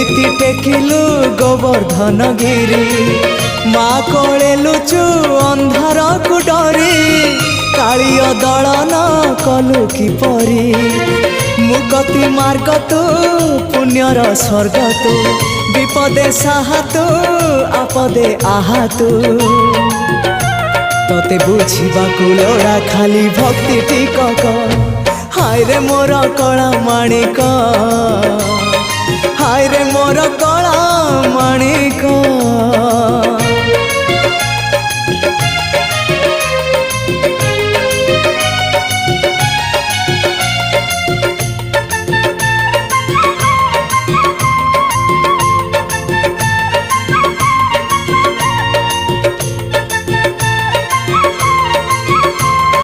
केमिति टेकिलु गोवर्धन गिरी माँ कोले लुचु अंधार को डरी कालिय दलन कलु किपरि मुक्ति मार्ग तू पुण्यर स्वर्ग तू विपदे साहा तू आपदे आहा तू तोते बुझीबा लोड़ा खाली भक्ति टिकक हाय रे मोर कला माणिक हाय रे मोर कला माणिक।